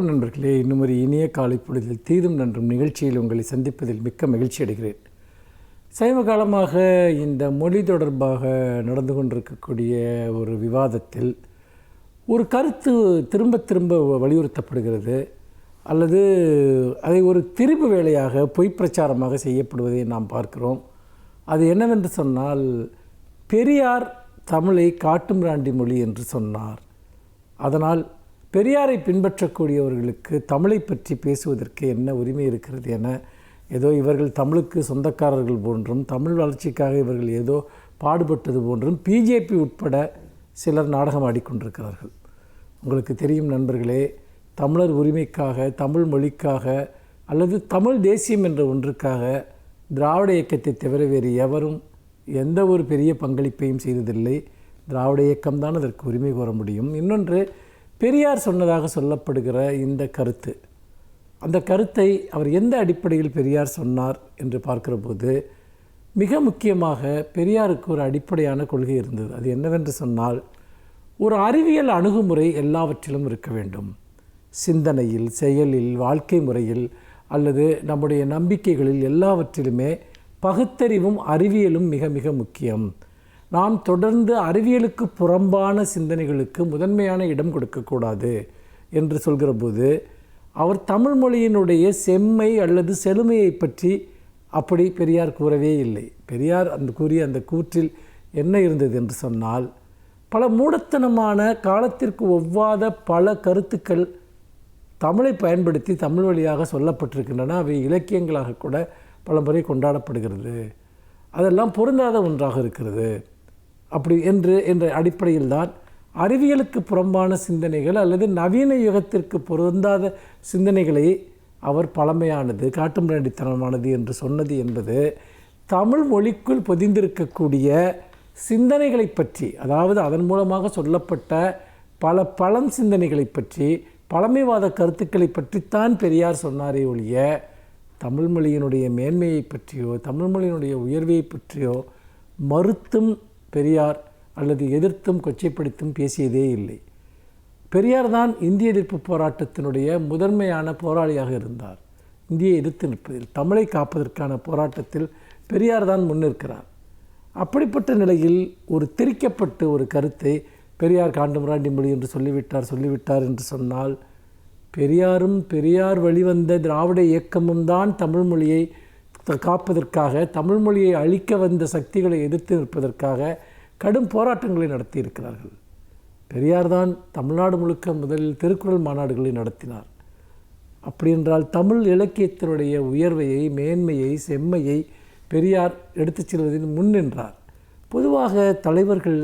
வணக்கம் நண்பர்களே. இன்னும் ஒரு இனிய காலை பொழுதில் தீதும் நன்றும் நிகழ்ச்சியில் உங்களை சந்திப்பதில் மிக்க மகிழ்ச்சி அடைகிறேன். சமீப காலமாக இந்த மொழி தொடர்பாக நடந்து கொண்டிருக்கக்கூடிய ஒரு விவாதத்தில் ஒரு கருத்து திரும்ப திரும்ப வலியுறுத்தப்படுகிறது, அல்லது அதை ஒரு திரிபு வேலையாக பொய் பிரச்சாரமாக செய்யப்படுவதை நாம் பார்க்கிறோம். அது என்னவென்று சொன்னால், பெரியார் தமிழை காட்டுமிராண்டி மொழி என்று சொன்னார். அதனால் பெரியாரை பின்பற்றக்கூடியவர்களுக்கு தமிழை பற்றி பேசுவதற்கு என்ன உரிமை இருக்கிறது என ஏதோ இவர்கள் தமிழுக்கு சொந்தக்காரர்கள் போன்றும் தமிழ் வளர்ச்சிக்காக இவர்கள் ஏதோ பாடுபட்டது போன்றும் பிஜேபி உட்பட சிலர் நாடகம் ஆடிக்கொண்டிருக்கிறார்கள். உங்களுக்கு தெரியும் நண்பர்களே, தமிழர் உரிமைக்காக, தமிழ் மொழிக்காக அல்லது தமிழ் தேசியம் என்ற ஒன்றுக்காக திராவிட இயக்கத்தை தவிர வேறு எவரும் எந்த ஒரு பெரிய பங்களிப்பையும் செய்ததில்லை. திராவிட இயக்கம்தான் அதற்கு உரிமை கோர முடியும். இன்னொன்று, பெரியார் சொன்னதாக சொல்லப்படுகிற இந்த கருத்து, அந்த கருத்தை அவர் எந்த அடிப்படையில் பெரியார் சொன்னார் என்று பார்க்கிற போது மிக முக்கியமாக பெரியாருக்கு ஒரு அடிப்படையான கொள்கை இருந்தது. அது என்னவென்று சொன்னால், ஒரு அறிவியல் அணுகுமுறை எல்லாவற்றிலும் இருக்க வேண்டும். சிந்தனையில், செயலில், வாழ்க்கை முறையில் அல்லது நம்முடைய நம்பிக்கைகளில் எல்லாவற்றிலுமே பகுத்தறிவும் அறிவியலும் மிக மிக முக்கியம். நாம் தொடர்ந்து அறிவியலுக்கு புறம்பான சிந்தனைகளுக்கு முதன்மையான இடம் கொடுக்கக்கூடாது என்று சொல்கிற போது, அவர் தமிழ் மொழியினுடைய செம்மை அல்லது செழுமையை பற்றி அப்படி பெரியார் கூறவே இல்லை. பெரியார் கூறிய அந்த கூற்றில் என்ன இருந்தது என்று சொன்னால், பல மூடத்தனமான காலத்திற்கு ஒவ்வாத பல கருத்துக்கள் தமிழை பயன்படுத்தி தமிழ் வழியாக சொல்லப்பட்டிருக்கின்றன. அவை இலக்கியங்களாக கூட பல முறை கொண்டாடப்படுகிறது. அதெல்லாம் பொருந்தாத ஒன்றாக இருக்கிறது. அப்படி என்ற அடிப்படையில் தான் அறிவியலுக்கு புறம்பான சிந்தனைகள் அல்லது நவீன யுகத்திற்கு பொருந்தாத சிந்தனைகளை அவர் பழமையானது, காட்டுமிராண்டித்தனமானது என்று சொன்னது என்பது தமிழ் மொழிக்குள் பொதிந்திருக்கக்கூடிய சிந்தனைகளை பற்றி, அதாவது அதன் மூலமாக சொல்லப்பட்ட பல பழம் சிந்தனைகளை பற்றி, பழமைவாத கருத்துக்களை பற்றித்தான் பெரியார் சொன்னாரே ஒழிய தமிழ் மொழியினுடைய மேன்மையை பற்றியோ தமிழ் மொழியினுடைய உயர்வை பற்றியோ மறுத்தும் பெரியார் அல்லது எதிர்த்தும் கொச்சைப்படுத்தும் பேசியதே இல்லை. பெரியார் தான் இந்திய எதிர்ப்பு போராட்டத்தினுடைய முதன்மையான போராளியாக இருந்தார். இந்தியை எதிர்த்து நிற்பதில், தமிழை காப்பதற்கான போராட்டத்தில் பெரியார் தான் முன்னிற்கிறார். அப்படிப்பட்ட நிலையில் ஒரு திரிக்கப்பட்டு ஒரு கருத்தை பெரியார் காட்டுமிராண்டி மொழி என்று சொல்லிவிட்டார் என்று சொன்னால், பெரியாரும் பெரியார் வழிவந்த திராவிட இயக்கமும் தான் தமிழ் மொழியை காப்பதற்காக, தமிழ் மொழியை அழிக்க வந்த சக்திகளை எதிர்த்து நிற்பதற்காக கடும் போராட்டங்களை நடத்தியிருக்கிறார்கள். பெரியார் தான் தமிழ்நாடு முழுக்க முதலில் திருக்குறள் மாநாடுகளை நடத்தினார். அப்படி என்றால் தமிழ் இலக்கியத்தினுடைய உயர்வையை, மேன்மையை, செம்மையை பெரியார் எடுத்துச் செல்வதில் முன் நின்றார். பொதுவாக தலைவர்கள்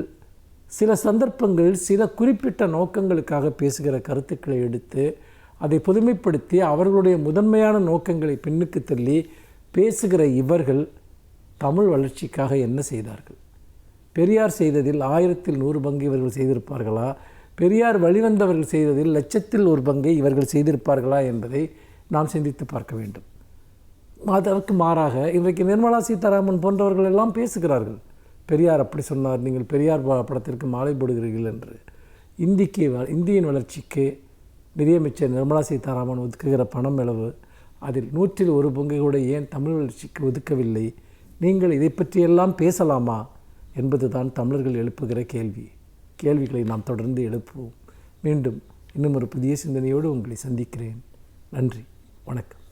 சில சந்தர்ப்பங்களில் சில குறிப்பிட்ட நோக்கங்களுக்காக பேசுகிற கருத்துக்களை எடுத்து அதை பொதுமைப்படுத்தி அவர்களுடைய முதன்மையான நோக்கங்களை பின்னுக்கு தள்ளி பேசுகிற இவர்கள் தமிழ் வளர்ச்சிக்காக என்ன செய்தார்கள்? பெரியார் செய்ததில் 1000ல் 100 பங்கு இவர்கள் செய்திருப்பார்களா? பெரியார் வழிவந்தவர்கள் செய்ததில் 1,00,000ல் 1 பங்கை இவர்கள் செய்திருப்பார்களா என்பதை நாம் சிந்தித்து பார்க்க வேண்டும். அதற்கு மாறாக இன்றைக்கு நிர்மலா சீதாராமன் போன்றவர்கள் எல்லாம் பேசுகிறார்கள். பெரியார் அப்படி சொன்னார், நீங்கள் பெரியார் படத்திற்கு மாலை போடுகிறீர்கள் என்று. இந்தியின் வளர்ச்சிக்கு நிதியமைச்சர் நிர்மலா சீதாராமன் ஒதுக்குகிற பணம் அளவு, அதில் 100ல் 1 பங்கு கூட ஏன் தமிழ் வளர்ச்சிக்கு ஒதுக்கவில்லை? நீங்கள் இதை பற்றியெல்லாம் பேசலாமா என்பது தான் தமிழர்கள் எழுப்புகிற கேள்விகளை நாம் தொடர்ந்து எழுப்புவோம். மீண்டும் இன்னும் ஒரு புதிய சிந்தனையோடு உங்களை சந்திக்கிறேன். நன்றி, வணக்கம்.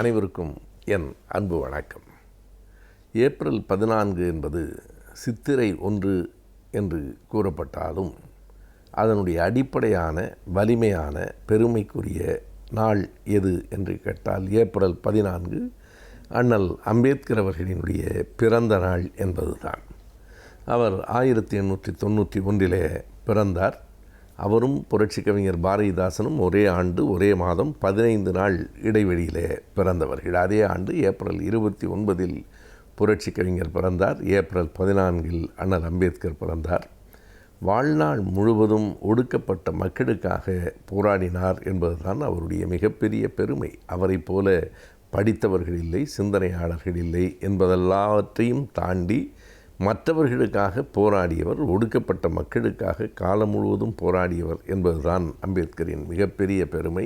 அனைவருக்கும் என் அன்பு வணக்கம். ஏப்ரல் 14 என்பது சித்திரை 1 என்று கூறப்பட்டாலும் அதனுடைய அடிப்படையான வலிமையான பெருமைக்குரிய நாள் எது என்று கேட்டால் ஏப்ரல் 14 அண்ணல் அம்பேத்கர் அவர்களினுடைய பிறந்த நாள் என்பது தான். அவர் 1891 பிறந்தார். அவரும் புரட்சி கவிஞர் பாரதிதாசனும் ஒரே ஆண்டு ஒரே மாதம் 15 நாள் இடைவெளியிலே பிறந்தவர்கள். அதே ஆண்டு ஏப்ரல் 29 புரட்சி கவிஞர் பிறந்தார். ஏப்ரல் 14 அண்ணல் அம்பேத்கர் பிறந்தார். வாழ்நாள் முழுவதும் ஒடுக்கப்பட்ட மக்களுக்காக போராடினார் என்பதுதான் அவருடைய மிகப்பெரிய பெருமை. அவரை போல படித்தவர்கள் இல்லை, சிந்தனையாளர்கள் இல்லை என்பதெல்லாவற்றையும் தாண்டி மற்றவர்களுக்காக போராடியவர், ஒடுக்கப்பட்ட மக்களுக்காக காலம் முழுவதும் போராடியவர் என்பதுதான் அம்பேத்கரின் மிகப்பெரிய பெருமை.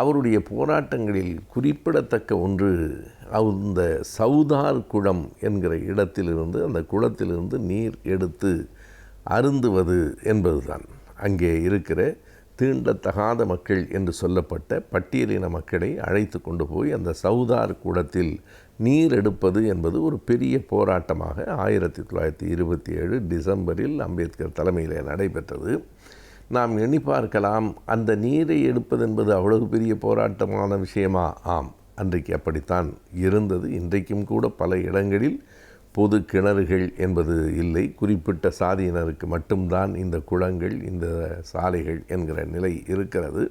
அவருடைய போராட்டங்களில் குறிப்பிடத்தக்க ஒன்று, அந்த சவுதார் குளம் என்கிற இடத்திலிருந்து, அந்த குளத்திலிருந்து நீர் எடுத்து அருந்துவது என்பதுதான். அங்கே இருக்கிற தீண்டத்தகாத மக்கள் என்று சொல்லப்பட்ட பட்டியலின மக்களை அழைத்து கொண்டு போய் அந்த சவுதார் குளத்தில் நீர் எடுப்பது என்பது ஒரு பெரிய போராட்டமாக 1927 டிசம்பரில் அம்பேத்கர் தலைமையில் நடைபெற்றது. நாம் எண்ணி பார்க்கலாம், அந்த நீரை எடுப்பது என்பது அவ்வளவு பெரிய போராட்டமான விஷயமா? ஆம், அன்றைக்கு அப்படித்தான் இருந்தது. இன்றைக்கும் கூட பல இடங்களில் பொது கிணறுகள் என்பது இல்லை, குறிப்பிட்ட சாதியினருக்கு மட்டும்தான் இந்த குளங்கள், இந்த சாலைகள் என்கிற நிலை இருக்கிறது.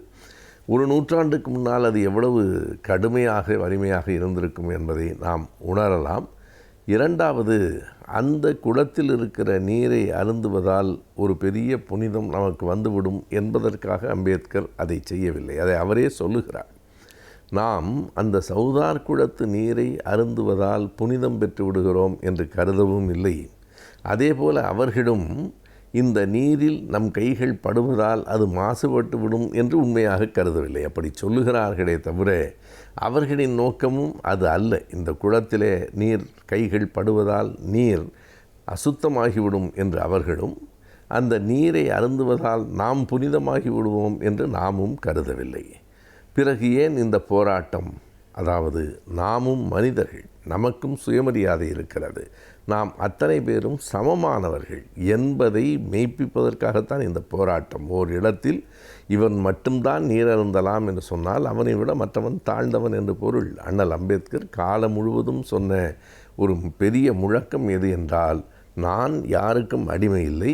ஒரு நூற்றாண்டுக்கு முன்னால் அது எவ்வளவு கடுமையாக வலிமையாக இருந்திருக்கும் என்பதை நாம் உணரலாம். இரண்டாவது, அந்த குளத்தில் இருக்கிற நீரை அருந்துவதால் ஒரு பெரிய புனிதம் நமக்கு வந்துவிடும் என்பதற்காக அம்பேத்கர் அதை செய்யவில்லை. அதை அவரே சொல்லுகிறார். நாம் அந்த சவுதார் குளத்து நீரை அருந்துவதால் புனிதம் பெற்று விடுகிறோம் என்று கருதவும் இல்லை. அதேபோல் அவர்களும் இந்த நீரில் நம் கைகள் படுவதால் அது மாசுபட்டு விடும் என்று உண்மையாக கருதவில்லை. அப்படி சொல்லுகிறார்களே தவிர அவர்களின் நோக்கமும் அது அல்ல. இந்த குளத்திலே நீர் கைகள் படுவதால் நீர் அசுத்தமாகிவிடும் என்று அவர்களும், அந்த நீரை அருந்துவதால் நாம் புனிதமாகி விடுவோம் என்று நாமும் கருதவில்லை. பிறகு ஏன் இந்த போராட்டம்? அதாவது நாமும் மனிதர்கள், நமக்கும் சுயமரியாதை இருக்கிறது, நாம் அத்தனை பேரும் சமமானவர்கள் என்பதை மெய்ப்பிப்பதற்காகத்தான் இந்த போராட்டம். ஓர் இடத்தில் இவன் மட்டும்தான் நீர் அருந்தலாம் என்று சொன்னால் அவனை விட மற்றவன் தாழ்ந்தவன் என்று பொருள். அண்ணல் அம்பேத்கர் காலம் முழுவதும் சொன்ன ஒரு பெரிய முழக்கம் எது என்றால், நான் யாருக்கும் அடிமை இல்லை,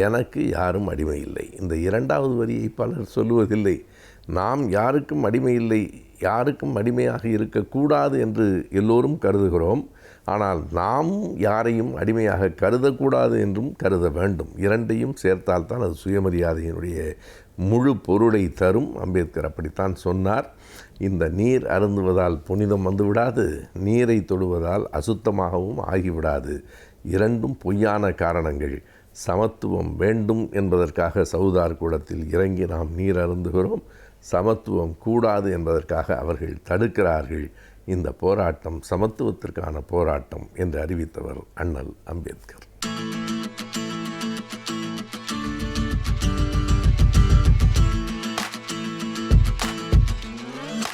எனக்கு யாரும் அடிமை இல்லை. இந்த இரண்டாவது வரியை பலர் சொல்லுவதில்லை. நாம் யாருக்கும் அடிமை இல்லை, யாருக்கும் அடிமையாக இருக்கக்கூடாது என்று எல்லோரும் கருதுகிறோம். ஆனால் நாம் யாரையும் அடிமையாக கருதக்கூடாது என்றும் கருத வேண்டும். இரண்டையும் சேர்த்தால்தான் அது சுயமரியாதையினுடைய முழு பொருளை தரும். அம்பேத்கர் அப்படித்தான் சொன்னார். இந்த நீர் அருந்துவதால் புனிதம் வந்துவிடாது, நீரை தொடுவதால் அசுத்தமாகவும் ஆகிவிடாது. இரண்டும் பொய்யான காரணங்கள். சமத்துவம் வேண்டும் என்பதற்காக சவுதார் குளத்தில் இறங்கி நாம் நீர் அருந்துகிறோம். சமத்துவம் கூடாது என்பதற்காக அவர்கள் தடுக்கிறார்கள். இந்த போராட்டம் சமத்துவத்திற்கான போராட்டம் என்று அறிவித்தவர் அண்ணல் அம்பேத்கர்.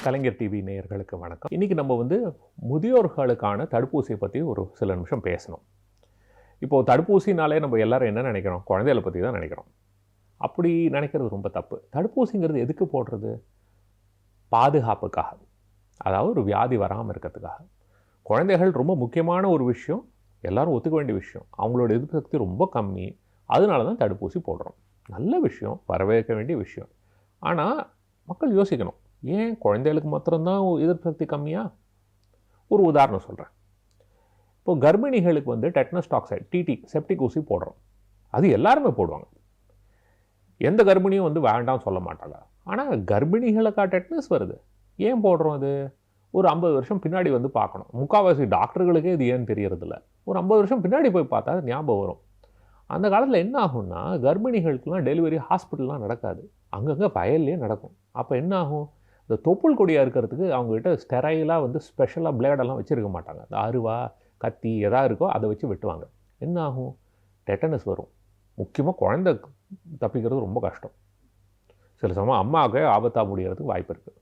கலைஞர் டிவி நேயர்களுக்கு வணக்கம். இன்றைக்கி நம்ம முதியோர்களுக்கான தடுப்பூசியை பற்றி ஒரு சில நிமிஷம் பேசணும். இப்போது தடுப்பூசினாலே நம்ம எல்லாரும் என்ன நினைக்கிறோம்? குழந்தைகளை பற்றி தான் நினைக்கிறோம். அப்படி நினைக்கிறது ரொம்ப தப்பு. தடுப்பூசிங்கிறது எதுக்கு போடுறது? பாதுகாப்புக்காக, அதாவது ஒரு வியாதி வராமல் இருக்கிறதுக்காக. குழந்தைகள் ரொம்ப முக்கியமான ஒரு விஷயம், எல்லோரும் ஒத்துக்க வேண்டிய விஷயம். அவங்களோட எதிர்ப்பு சக்தி ரொம்ப கம்மி, அதனால தான் தடுப்பூசி போடுறோம். நல்ல விஷயம், வரவேற்க வேண்டிய விஷயம். ஆனால் மக்கள் யோசிக்கணும், ஏன் குழந்தைகளுக்கு மாத்திரம்தான் எதிர்ப்பு சக்தி கம்மியா? ஒரு உதாரணம் சொல்கிறேன். இப்போது கர்ப்பிணிகளுக்கு டெட்னஸ் டாக்சைடு, டிடி, செப்டிக் ஊசி போடுறோம். அது எல்லாருமே போடுவாங்க. எந்த கர்ப்பிணியும் வேண்டாம் சொல்ல மாட்டாங்க. ஆனால் கர்ப்பிணிகளுக்கா டெட்னஸ் வருது? ஏன் போடுறோம்? அது ஒரு 50 வருஷம் பின்னாடி பார்க்கணும். முக்கால்வாசி டாக்டர்களுக்கே இது ஏன்னு தெரியறதில்ல. ஒரு 50 வருஷம் பின்னாடி போய் பார்த்தா அது ஞாபகம் வரும். அந்த காலத்தில் என்ன ஆகும்னா, கர்ப்பிணிகளுக்கெலாம் டெலிவரி ஹாஸ்பிட்டல்லாம் நடக்காது, அங்கங்கே வயல்லே நடக்கும். அப்போ என்ன ஆகும்? இந்த தொப்புள் கொடியாக இருக்கிறதுக்கு அவங்ககிட்ட ஸ்டெரைலாக ஸ்பெஷலாக பிளேடெல்லாம் வச்சுருக்க மாட்டாங்க. அந்த அருவா, கத்தி எதாக இருக்கோ அதை வச்சு வெட்டுவாங்க. என்ன ஆகும்? டெட்டனஸ் வரும். முக்கியமாக குழந்தை தப்பிக்கிறது ரொம்ப கஷ்டம். சில சமயம் அம்மாவுக்கு ஆபத்தாக முடிகிறதுக்கு வாய்ப்பு இருக்குது.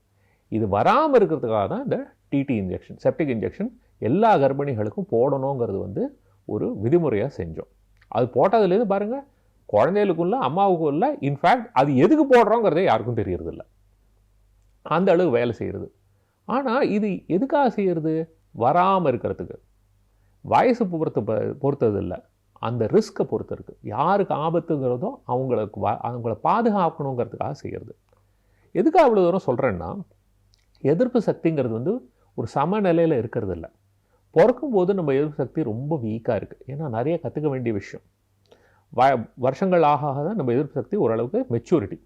இது வராமல் இருக்கிறதுக்காக தான் இந்த டிடி இன்ஜெக்ஷன், செப்டிக் இன்ஜெக்ஷன் எல்லா கர்ப்பிணிகளுக்கும் போடணுங்கிறது ஒரு விதிமுறையாக செஞ்சோம். அது போட்டதுலேருந்து பாருங்கள், குழந்தைகளுக்கும் இல்லை அம்மாவுக்கும் இல்லை. இன்ஃபேக்ட் அது எதுக்கு போடுறோங்கிறதே யாருக்கும் தெரியறதில்ல. அந்த அளவு வேலை செய்கிறது. ஆனால் இது எதுக்காக செய்கிறது? வராமல் இருக்கிறதுக்கு. வயசு பொறுத்தது இல்லை, அந்த ரிஸ்க்கை பொறுத்து இருக்குது. யாருக்கு ஆபத்துங்கிறதோ அவங்கள பாதுகாக்கணுங்கிறதுக்காக செய்கிறது. எதுக்காக அவ்வளோ தூரம் சொல்கிறேன்னா, எதிர்ப்பு சக்திங்கிறது ஒரு சமநிலையில் இருக்கிறது இல்லை. பிறக்கும்போது நம்ம எதிர்ப்பு சக்தி ரொம்ப வீக்காக இருக்குது. ஏன்னா நிறைய கற்றுக்க வேண்டிய விஷயம். வருஷங்கள் ஆக தான் நம்ம எதிர்ப்பு சக்தி ஓரளவுக்கு மெச்சூரிட்டி,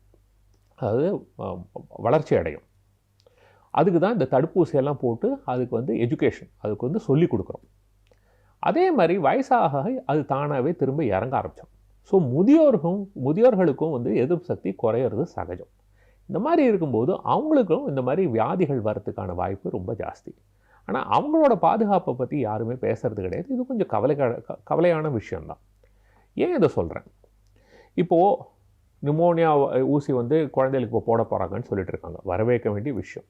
அதாவது வளர்ச்சி அடையும். அதுக்கு தான் இந்த தடுப்பூசியெல்லாம் போட்டு அதுக்கு எஜுகேஷன், அதுக்கு சொல்லிக் கொடுக்குறோம். அதே மாதிரி வயசாக அது தானாகவே திரும்ப இறங்க ஆரம்பித்தோம். ஸோ முதியோர்களுக்கும் வந்து எதிர்ப்பு சக்தி குறையிறது சகஜம். இந்த மாதிரி இருக்கும்போது அவங்களுக்கும் இந்த மாதிரி வியாதிகள் வரத்துக்கான வாய்ப்பு ரொம்ப ஜாஸ்தி. ஆனால் அவங்களோட பாதுகாப்பை பற்றி யாருமே பேசுறது கிடையாது. இது கொஞ்சம் கவலையான விஷயம்தான். ஏன் இதை சொல்கிறேன்? இப்போது நிமோனியா ஊசி வந்து குழந்தைகளுக்கு இப்போ போட போகிறாங்கன்னு சொல்லிட்டு இருக்காங்க. வரவேற்க வேண்டிய விஷயம்.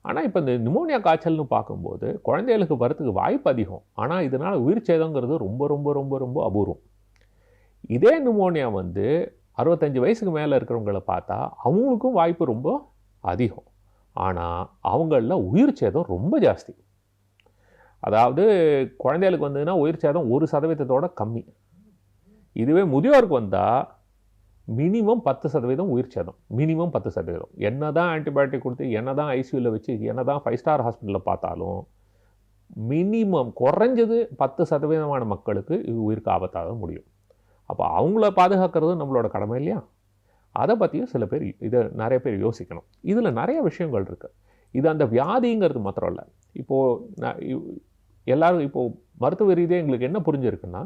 ஆனால் இப்போ இந்த நிமோனியா காய்ச்சல்னு பார்க்கும்போது குழந்தைகளுக்கு வரத்துக்கு வாய்ப்பு அதிகம். ஆனால் இதனால் உயிர் சேதங்கிறது ரொம்ப ரொம்ப ரொம்ப ரொம்ப அபூர்வம். இதே நிமோனியா வந்து 65 வயசுக்கு மேலே இருக்கிறவங்கள பார்த்தா அவங்களுக்கும் வாய்ப்பு ரொம்ப அதிகம். ஆனால் அவங்களில் உயிர் சேதம் ரொம்ப ஜாஸ்தி. அதாவது குழந்தைகளுக்கு வந்ததுன்னா உயிர் சேதம் 1% கம்மி. இதுவே முதியோருக்கு வந்தால் மினிமம் 10% உயிர் சேதம். மினிமம் 10%. என்ன தான் ஆன்டிபயோட்டிக் கொடுத்து, என்ன தான் ஐசியூவில் வச்சு, என்ன தான் 5 ஸ்டார் ஹாஸ்பிட்டலில் பார்த்தாலும் மினிமம் குறைஞ்சது 10% மக்களுக்கு இது உயிருக்கு ஆபத்தாக முடியும். அப்போ அவங்கள பாதுகாக்கிறது நம்மளோட கடமை இல்லையா? அதை பற்றியும் சில பேர் நிறைய பேர் யோசிக்கணும். இதில் நிறைய விஷயங்கள் இருக்குது. இது அந்த வியாதிங்கிறது மாத்திரம் இல்லை. இப்போது எல்லோரும் இப்போது மருத்துவ ரீதியாக எங்களுக்கு என்ன புரிஞ்சிருக்குன்னா,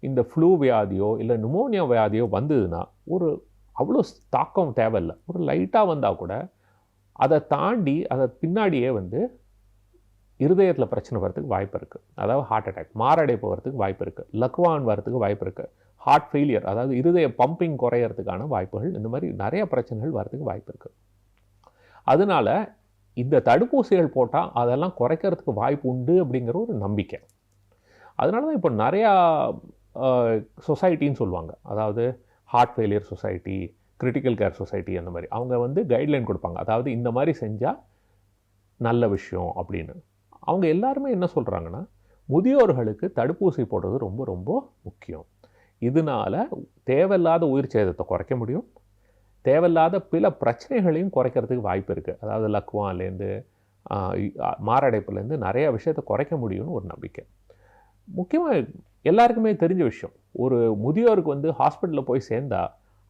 இந்த ஃப்ளூ வியாதியோ இல்லை நிமோனியா வியாதியோ வந்ததுன்னா ஒரு அவ்வளோ தாக்கம் தேவையில்லை. ஒரு லைட்டாக வந்தால் கூட அதை தாண்டி அதை பின்னாடியே வந்து இருதயத்தில் பிரச்சனை வரதுக்கு வாய்ப்பு இருக்குது. அதாவது ஹார்ட் அட்டாக், மாரடைப்பு வரதுக்கு வாய்ப்பு இருக்குது, லக்வான் வரதுக்கு வாய்ப்பு இருக்குது, ஹார்ட் ஃபெயிலியர் அதாவது இருதய பம்பிங் குறையிறதுக்கான வாய்ப்புகள், இந்த மாதிரி நிறைய பிரச்சனைகள் வரதுக்கு வாய்ப்பு இருக்குது. அதனால் இந்த தடுப்பூசிகள் போட்டால் அதெல்லாம் குறைக்கிறதுக்கு வாய்ப்பு உண்டு அப்படிங்கிற ஒரு நம்பிக்கை. அதனால தான் இப்போ நிறையா சொசைட்டின்னு சொல்லுவாங்க. அதாவது heart failure society, critical care society, அந்த மாதிரி அவங்க வந்து கைட்லைன் கொடுப்பாங்க. அதாவது இந்த மாதிரி செஞ்சால் நல்ல விஷயம் அப்படின்னு. அவங்க எல்லாருமே என்ன சொல்கிறாங்கன்னா, முதியோர்களுக்கு தடுப்பூசி போடுறது ரொம்ப ரொம்ப முக்கியம். இதனால் தேவையில்லாத உயிர் சேதத்தை குறைக்க முடியும். தேவையில்லாத பிற பிரச்சனைகளையும் குறைக்கிறதுக்கு வாய்ப்பு இருக்குது. அதாவது லக்வான்லேருந்து மாரடைப்புலேருந்து நிறையா விஷயத்தை குறைக்க முடியும்னு ஒரு நம்பிக்கை. முக்கியமாக எல்லாருக்குமே தெரிஞ்ச விஷயம், ஒரு முதியோருக்கு வந்து ஹாஸ்பிட்டலில் போய் சேர்ந்தா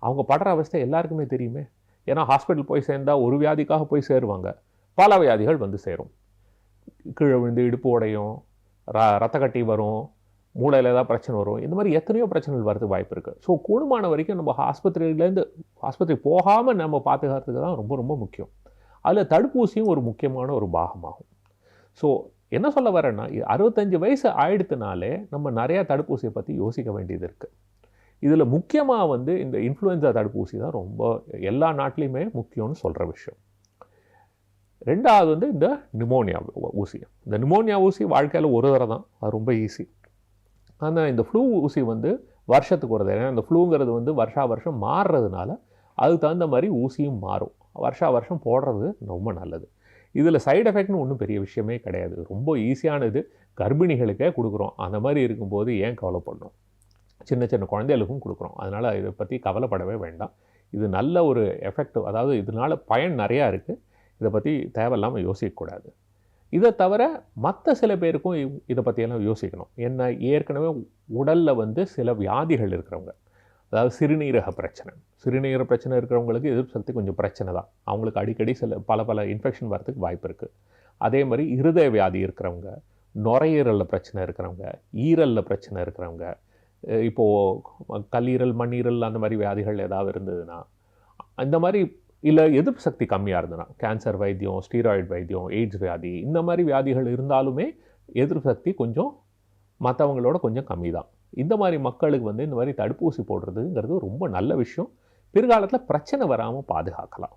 அவங்க படுற அவஸ்தை எல்லாருக்குமே தெரியுமே. ஏன்னா ஹாஸ்பிட்டல் போய் சேர்ந்தால் ஒரு வியாதிக்காக போய் சேருவாங்க, பல வியாதிகள் வந்து சேரும். கீழே விழுந்து இடுப்பு உடையும், ரத்த கட்டி வரும், மூளையில் ஏதாவது பிரச்சனை வரும். இந்த மாதிரி எத்தனையோ பிரச்சனைகள் வரதுக்கு வாய்ப்பு இருக்குது. ஸோ கூடுமான வரைக்கும் நம்ம ஆஸ்பத்திரி போகாமல் நம்ம பாதுகாத்துக்கு தான் ரொம்ப ரொம்ப முக்கியம். அதில் தடுப்பூசியும் ஒரு முக்கியமான ஒரு பாகமாகும். ஸோ என்ன சொல்ல வரேன்னா, 65 வயசு ஆயிடுத்துனாலே நம்ம நிறையா தடுப்பூசியை பற்றி யோசிக்க வேண்டியது இருக்குது. இதில் முக்கியமாக வந்து இந்த இன்ஃப்ளூயன்ஸா தடுப்பூசி தான் ரொம்ப எல்லா நாட்டிலையுமே முக்கியம்னு சொல்கிற விஷயம். ரெண்டாவது வந்து இந்த நிமோனியா ஊசி. இந்த நிமோனியா ஊசி வாழ்க்கையில் ஒரு தடவை தான், அது ரொம்ப ஈஸி. ஆனால் இந்த ஃப்ளூ ஊசி வந்து வருஷத்துக்கு ஒரு தடவை. ஏன்னா இந்த ஃப்ளூங்கிறது வந்து வருஷம் மாறுறதுனால அதுக்கு தகுந்த மாதிரி ஊசியும் மாறும். வருஷம் போடுறது ரொம்ப நல்லது. இதில் சைடு எஃபெக்ட்னு ஒன்றும் பெரிய விஷயமே கிடையாது. ரொம்ப ஈஸியானது. கர்ப்பிணிகளுக்கே கொடுக்குறோம். அந்த மாதிரி இருக்கும்போது ஏன் கவலைப்படணும்? சின்ன சின்ன குழந்தைகளுக்கும் கொடுக்குறோம். அதனால் இதை பற்றி கவலைப்படவே வேண்டாம். இது நல்ல ஒரு எஃபெக்ட். அதாவது இதனால் பயன் நிறையா இருக்குது. இதை பற்றி தேவையில்லாமல் யோசிக்கக்கூடாது. இதை தவிர மற்ற சில பேருக்கும் இதை பற்றியெல்லாம் யோசிக்கணும். என்ன, ஏற்கனவே உடலில் வந்து சில வியாதிகள் இருக்கிறவங்க, அதாவது சிறுநீரக பிரச்சனை இருக்கிறவங்களுக்கு எதிர்ப்பு சக்தி கொஞ்சம் பிரச்சனை தான். அவங்களுக்கு அடிக்கடி பல இன்ஃபெக்ஷன் வரதுக்கு வாய்ப்பு இருக்குது. அதே மாதிரி இருதய வியாதி இருக்கிறவங்க, நுரையீரலில் பிரச்சனை இருக்கிறவங்க, ஈரலில் பிரச்சனை இருக்கிறவங்க, இப்போது கல்லீரல், மண்ணீரல் அந்த மாதிரி வியாதிகள் ஏதாவது இருந்ததுன்னா, இந்த மாதிரி இல்லை எதிர்ப்பு சக்தி கம்மியாக இருந்ததுன்னா, கேன்சர் வைத்தியம், ஸ்டீராய்டு வைத்தியம், எய்ட்ஸ் வியாதி, இந்த மாதிரி வியாதிகள் இருந்தாலுமே எதிர்ப்பு சக்தி கொஞ்சம் மற்றவங்களோட கொஞ்சம் கம்மி தான். இந்த மாதிரி மக்களுக்கு வந்து இந்த மாதிரி தடுப்பூசி போடுறதுங்கிறது ரொம்ப நல்ல விஷயம். பிற்காலத்தில் பிரச்சனை வராமல் பாதுகாக்கலாம்.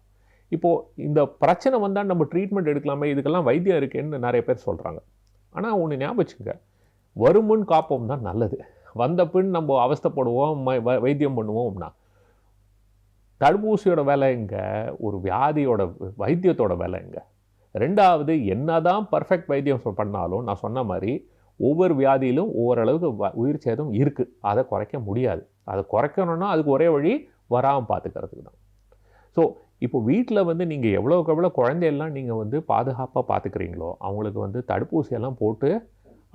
இப்போது இந்த பிரச்சனை வந்தால் நம்ம ட்ரீட்மெண்ட் எடுக்கலாமே, இதுக்கெல்லாம் வைத்தியம் இருக்கேன்னு நிறைய பேர் சொல்கிறாங்க. ஆனால் ஒன்று ஞாபகம் வச்சுங்க, வருமுன் காப்போம் தான் நல்லது. வந்த பின் நம்ம அவஸ்தைப்படுவோம், வைத்தியம் பண்ணுவோம்னா தடுப்பூசியோட விலை எங்கே, ஒரு வியாதியோட வைத்தியத்தோட விலை எங்கே? ரெண்டாவது, என்ன தான் பர்ஃபெக்ட் வைத்தியம் பண்ணாலும் நான் சொன்ன மாதிரி ஒவ்வொரு வியாதியிலும் ஓரளவுக்கு உயிர் சேதம் இருக்குது. அதை குறைக்க முடியாது. அதை குறைக்கணும்னா அதுக்கு ஒரே வழி வராமல் பார்த்துக்கிறதுக்கு தான். ஸோ இப்போ வீட்டில் வந்து நீங்கள் எவ்வளோக்கு எவ்வளோ குழந்தையெல்லாம் நீங்கள் வந்து பாதுகாப்பாக பார்த்துக்கிறீங்களோ, அவங்களுக்கு வந்து தடுப்பூசியெல்லாம் போட்டு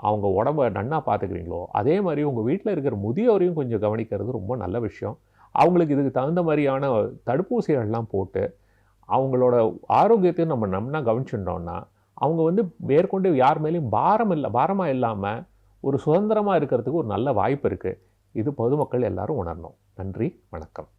அவங்க உடம்பை நன்னா பார்த்துக்கிறீங்களோ, அதே மாதிரி உங்கள் வீட்டில் இருக்கிற முதியோரையும் கொஞ்சம் கவனிக்கிறது ரொம்ப நல்ல விஷயம். அவங்களுக்கு இதுக்கு தகுந்த மாதிரியான தடுப்பூசிகள்லாம் போட்டு அவங்களோட ஆரோக்கியத்தையும் நம்ம நன்னா கவனிச்சுட்டோம்னா அவங்க வந்து மேற்கொண்டு யார் மேலேயும் பாரமாக இல்லாமல் ஒரு சுதந்திரமாக இருக்கிறதுக்கு ஒரு நல்ல வாய்ப்பு இருக்குது. இது பொதுமக்கள் எல்லாரும் உணரணும். நன்றி, வணக்கம்.